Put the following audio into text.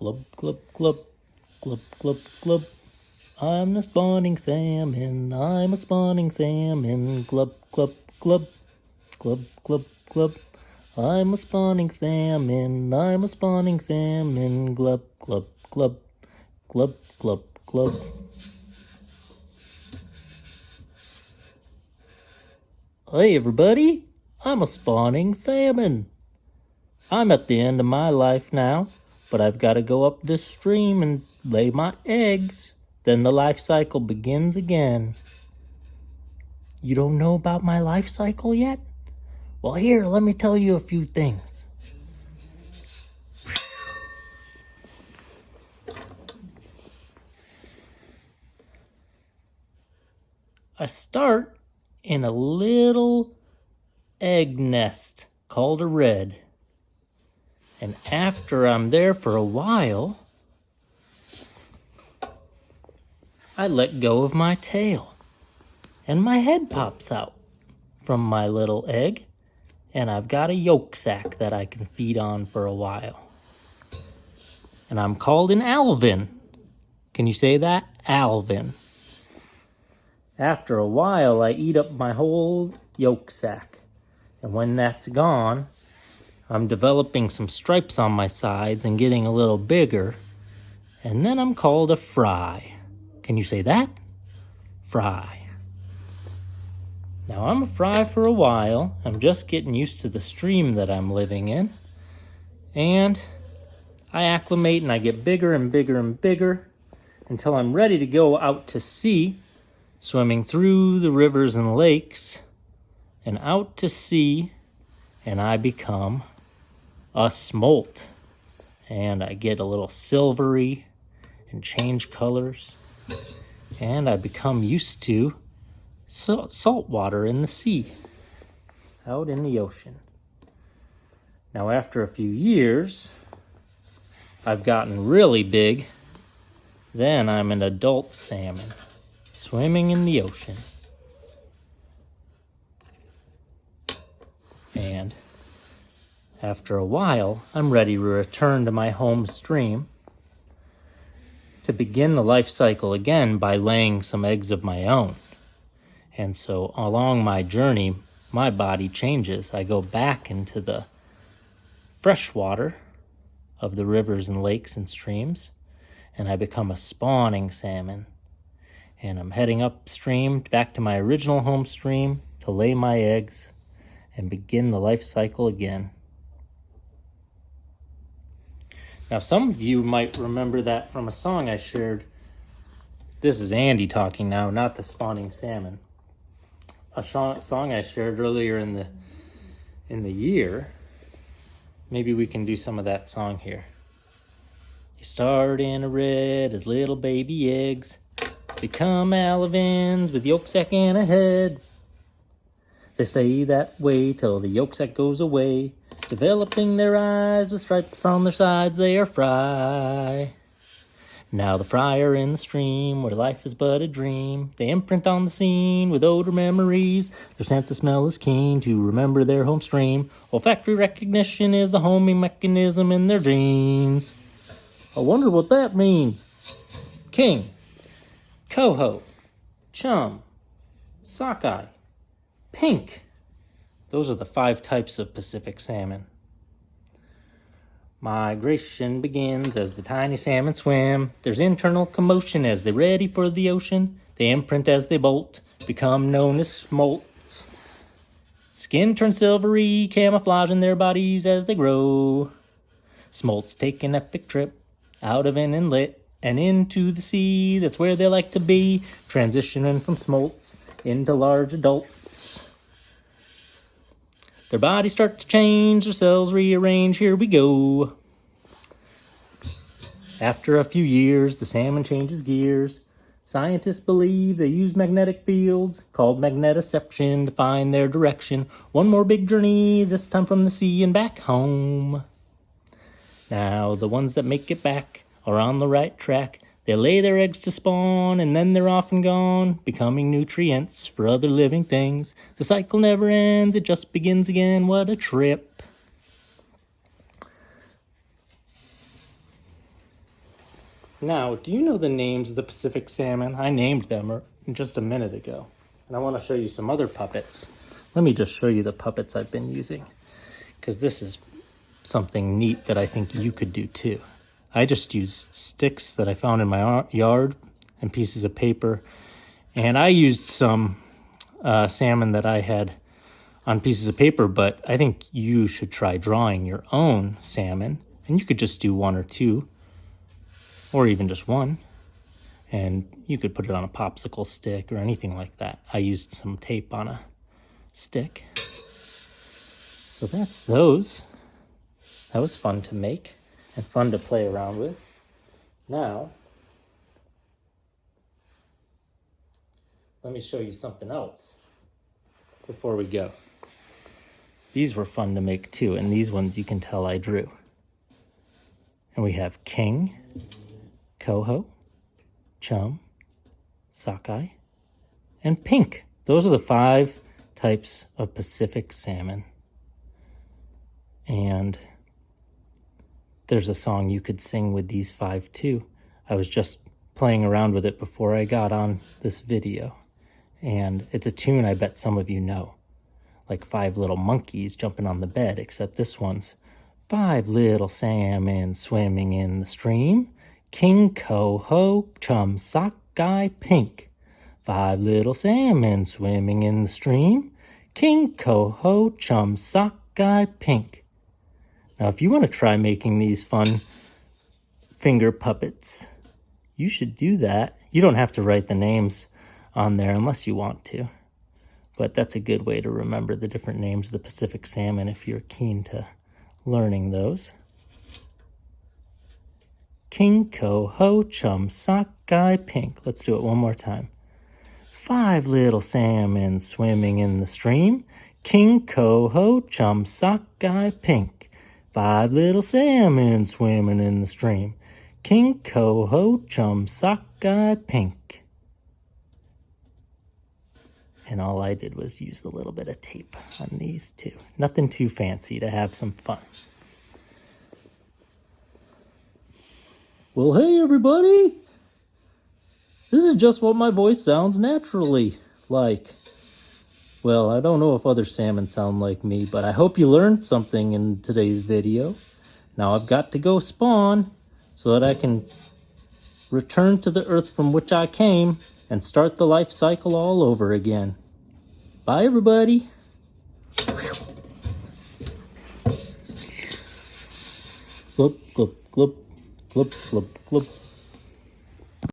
Glub, glub, glub, glub, glub, glub. I'm a spawning salmon, I'm a spawning salmon. Glub, glub, glub, glub, glub, glub. I'm a spawning salmon, I'm a spawning salmon. Glub, glub, glub, glub, glub, glub. Hey everybody, I'm a spawning salmon. I'm at the end of my life now, but I've got to go up this stream and lay my eggs. Then the life cycle begins again. You don't know about my life cycle yet? Well, here, let me tell you a few things. I start in a little egg nest called a red. And after I'm there for a while, I let go of my tail. And my head pops out from my little egg. And I've got a yolk sac that I can feed on for a while. And I'm called an alvin. Can you say that? Alvin. After a while, I eat up my whole yolk sac. And when that's gone, I'm developing some stripes on my sides and getting a little bigger. And then I'm called a fry. Can you say that? Fry. Now I'm a fry for a while. I'm just getting used to the stream that I'm living in. And I acclimate and I get bigger and bigger and bigger until I'm ready to go out to sea, swimming through the rivers and lakes and out to sea, and I become a smolt. And I get a little silvery and change colors. And I become used to salt water in the sea, out in the ocean. Now after a few years, I've gotten really big. Then I'm an adult salmon, swimming in the ocean. And after a while, I'm ready to return to my home stream to begin the life cycle again by laying some eggs of my own. And so along my journey, my body changes. I go back into the fresh water of the rivers and lakes and streams, and I become a spawning salmon. And I'm heading upstream back to my original home stream to lay my eggs and begin the life cycle again. Now, some of you might remember that from a song I shared. This is Andy talking now, not the spawning salmon. A song I shared earlier in the year. Maybe we can do some of that song here. You start in a red as little baby eggs, become alevins with yolk sac and a head. They stay that way till the yolk sac goes away. Developing their eyes with stripes on their sides, they are fry. Now the fry are in the stream where life is but a dream. They imprint on the scene with odor memories. Their sense of smell is keen to remember their home stream. Olfactory recognition is the homing mechanism in their genes. I wonder what that means. King, coho, chum, sockeye, pink. Those are the 5 types of Pacific salmon. Migration begins as the tiny salmon swim. There's internal commotion as they're ready for the ocean. They imprint as they bolt, become known as smolts. Skin turns silvery, camouflaging their bodies as they grow. Smolts take an epic trip out of an inlet and into the sea. That's where they like to be, transitioning from smolts into large adults. Their bodies start to change, their cells rearrange, here we go. After a few years, the salmon changes gears. Scientists believe they use magnetic fields, called magnetoception, to find their direction. One more big journey, this time from the sea and back home. Now, the ones that make it back are on the right track. They lay their eggs to spawn, and then they're off and gone, becoming nutrients for other living things. The cycle never ends, it just begins again. What a trip. Now, do you know the names of the Pacific salmon? I named them just a minute ago. And I want to show you some other puppets. Let me just show you the puppets I've been using, because this is something neat that I think you could do too. I just used sticks that I found in my yard and pieces of paper. And I used some salmon that I had on pieces of paper, but I think you should try drawing your own salmon. And you could just do one or two, or even just one. And you could put it on a popsicle stick or anything like that. I used some tape on a stick. So that's those. That was fun to make and fun to play around with. Now, let me show you something else before we go. These were fun to make too, and these ones you can tell I drew. And we have king, coho, chum, sockeye, and pink. Those are the 5 types of Pacific salmon. And there's a song you could sing with these 5 too. I was just playing around with it before I got on this video. And it's a tune I bet some of you know. Like 5 little monkeys jumping on the bed, except this one's 5 little salmon swimming in the stream. King, coho, chum, sockeye, pink. 5 little salmon swimming in the stream. King, coho, chum, sockeye, pink. Now, if you want to try making these fun finger puppets, you should do that. You don't have to write the names on there unless you want to. But that's a good way to remember the different names of the Pacific salmon if you're keen to learning those. King, coho, chum, sockeye, pink. Let's do it one more time. 5 little salmon swimming in the stream. King, coho, chum, sockeye, pink. 5 little salmon swimming in the stream. King, coho, chum, sockeye, pink. And all I did was use a little bit of tape on these two. Nothing too fancy, to have some fun. Well, hey everybody! This is just what my voice sounds naturally like. Well, I don't know if other salmon sound like me, but I hope you learned something in today's video. Now I've got to go spawn so that I can return to the earth from which I came and start the life cycle all over again. Bye, everybody. Glub, glub, glub, glub, glub, glub.